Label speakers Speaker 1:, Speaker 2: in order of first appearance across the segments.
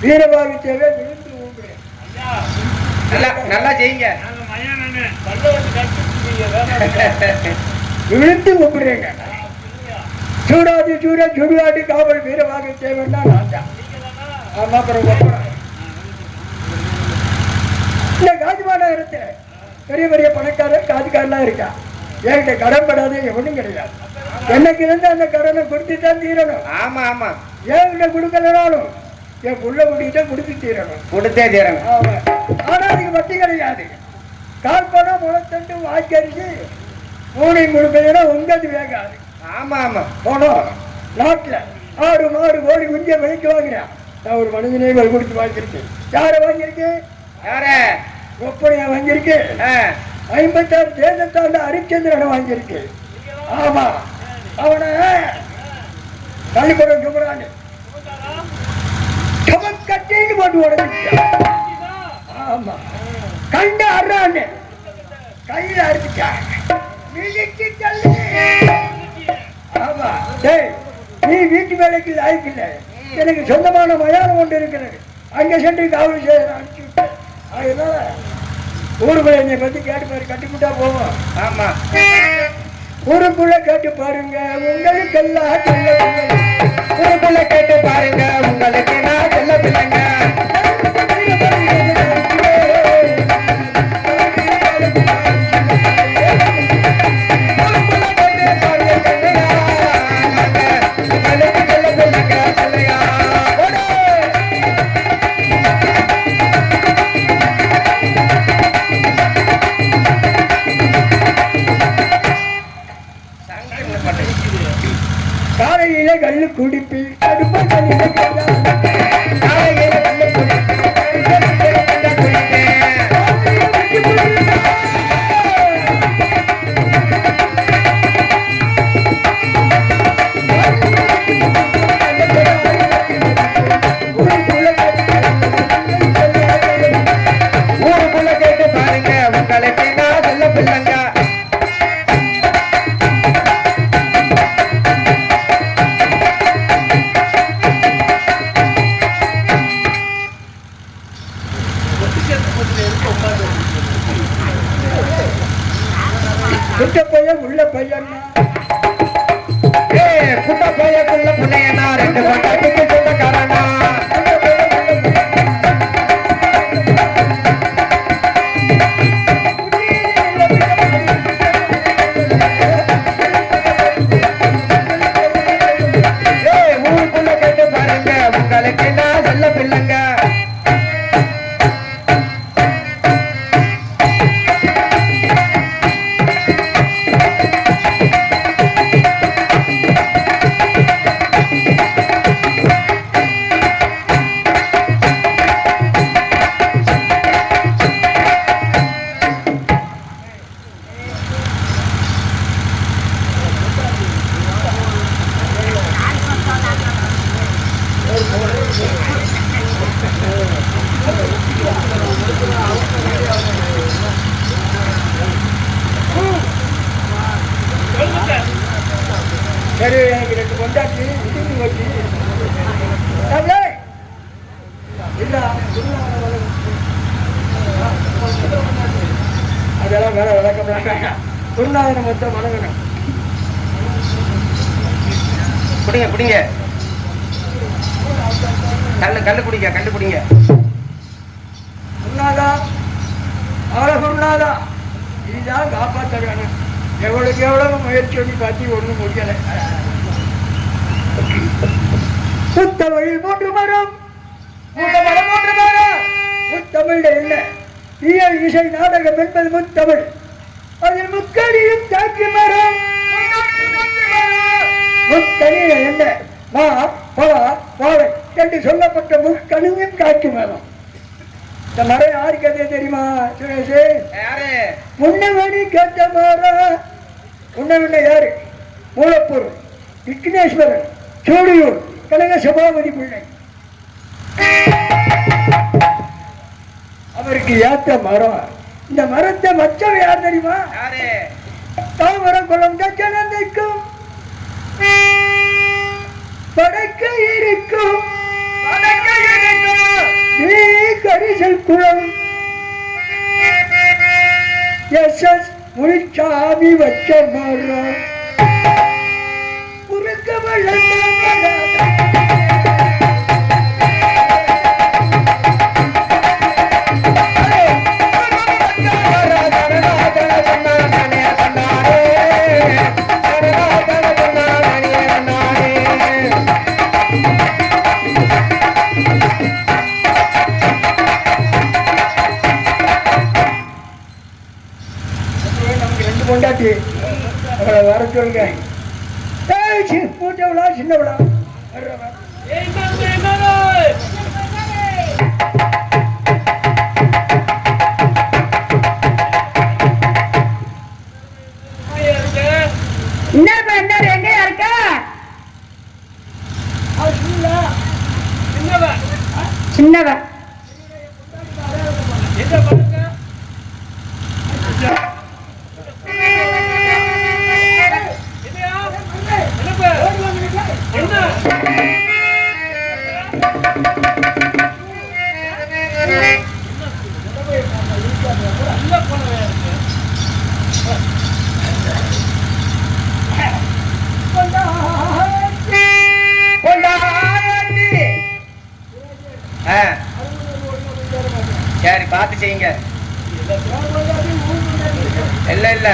Speaker 1: வீரபாகித்தேவே
Speaker 2: நல்லா செய்யுங்க.
Speaker 1: விழுந்து கும்பிடுறேங்க. சூடாதி சூட சுடுகாட்டு காவல் வீரபாகித்தேவன் தான் நான் தான். ஆமா, அப்புறம் இந்த காஜிமாநகரத்துல பெரிய பெரிய பணக்காரர் காஜிக்காரெல்லாம் இருக்கா. என்கிட்ட கடன் படாத எவனும் கிடையாது. எனக்கு இருந்து அந்த கடனை கொடுத்து தான் தீரணும்.
Speaker 2: ஆமா ஆமா,
Speaker 1: என்கிட்ட கொடுக்கலனாலும் என் புள்ள குடிக்கிட்ட கொடுத்து தீரணும்.
Speaker 2: கொடுத்தே தீரணும்.
Speaker 1: ஆனா அதுக்கு வட்டி கிடையாது. கால்பணம் முளைத்தண்டு வாய்க்கரிசி மூணையும் கொடுக்கலன்னா உங்கது வேகாது.
Speaker 2: ஆமா ஆமா,
Speaker 1: போனோம் நாட்டுல ஆடு மாடு கோடி குஞ்சிய விலைக்கு வாங்கினேன். நான் ஒரு மனிதனை கொடுத்து வாங்கியிருக்கேன். யார வாங்கியிருக்கேன்?
Speaker 2: யார
Speaker 1: ஒப்பனையா வாங்கியிருக்கேன். 56 தேசத்தாண்ட ஹரிச்சந்திரனை வாங்கியிருக்கேன். ஆமா, அவனை கள்ளிப்படம் சுமரான்னு கட்டின்னு போட்டு உடஞ்சிட்டான். ஆமா, கண்ட அறான்னு கையில அடிச்சுட்டான். ஆமா, நீ வீட்டு வேலைக்கு லாய்க்கு இல்லை. எனக்கு சொந்தமான மயானம் ஒன்று இருக்கிறது. அங்க சென்று காவல் செய்ய அனுப்பிச்சு விட்டேன். அதனால ஊருக்குள்ள என்னை பத்தி கேட்டு பாரு, கட்டிவிட்டா போவோம்.
Speaker 2: ஆமா,
Speaker 1: ஊருக்குள்ள கேட்டு பாருங்க உங்களுக்கு எல்லாம் செல்ல பிள்ளைங்க.
Speaker 2: ஊருக்குள்ள கேட்டு பாருங்க உங்களுக்கு நான் செல்ல பிள்ளைங்க.
Speaker 1: காலையில கல்லு குடிப்பி அடுப்ப
Speaker 2: ஊருக்குள்ள கேட்டு பாருங்க உங்களுக்கு நான் செல்ல பிள்ளைங்க.
Speaker 1: குட்ட பையன் உள்ள பையன்
Speaker 2: குட்ட பையக்குள்ள பிள்ளையனா 2 பட்டத்துக்கு சொந்தக்காரனா. ஊருக்குள்ள கேட்டு பாருங்க உங்களுக்கு நான் செல்ல பிள்ளைங்க.
Speaker 1: சரி, எனக்கு 2 கொண்டாட்டி இடிஞ்சு வச்சு அதெல்லாம் வேற விளக்கம். குருநாதனை மொத்தம் வணங்கணும்.
Speaker 2: குடிங்க குடிங்க, கல்லு குடிங்க, கல்லு குடிங்க.
Speaker 1: குருநாதா, குருநாதா, இதுதான் காப்பாற்ற வேணும். எவ்வளவுக்கு எவ்வளவு முயற்சி பண்ணி பார்த்து ஒண்ணும் முடியல. புத்தமிழ் 3 மரம், முத்தமிழ் என்ன? இயல் இசை நாடகம் என்பது முத்தமிழ். அதில் முக்கணியும் காக்கி மரம். முக்கணியில என்ன? மா, பலா, வாழை என்று சொல்லப்பட்ட முக்கணியும் காக்கி மரம். இந்த மரம் யாருக்கு அதே தெரியுமா சுரேஷ்? முன்னவனி கேட்ட மரம். முன்ன யாரு? மூலப்பூர் விக்னேஸ்வரன், சூடியூர் கனக சபாபதி பிள்ளை. அவருக்கு ஏத்த மரம். இந்த மரத்தை மச்சம் யார் தெரியுமா? தாமரம் குளம் தச்சனந்தைக்கும் படைக்க இருக்கும் நீ கரிசல் குளம் எஸ் முனிச்சாமி வச்ச மரம். குறுக்க வளர்ந்த கொண்டாட்டி அவளை வர சொல்லுங்க. மூட்டவளா சின்னவளா?
Speaker 3: எங்க இருக்க? சின்னவ
Speaker 2: சரி, பார்த்து செய்யுங்க. இல்ல இல்ல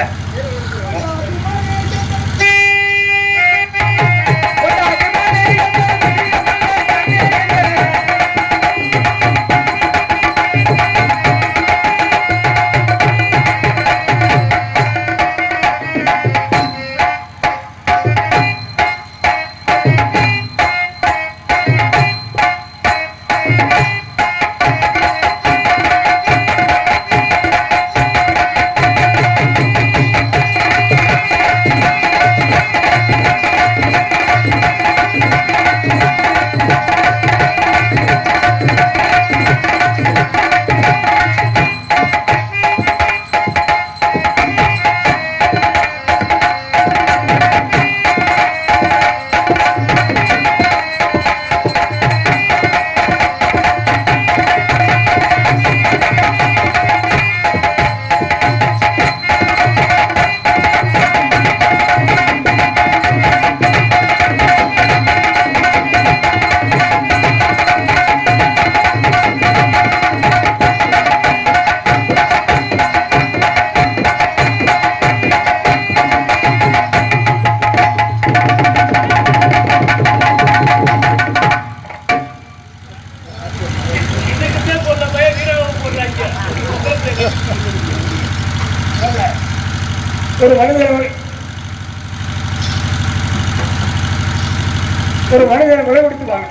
Speaker 1: ஒரு மனிதனை விலை கொடுத்துவாங்க.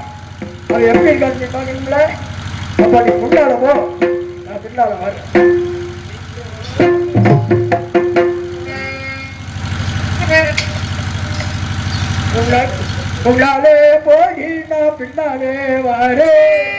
Speaker 1: அது எப்படி இருக்காது பாக்கீங்களா? அப்ப நீ முன்னால போ, நான் பின்னால வரேன். முன்னாலே போய் நான் பின்னாலே வரேன்.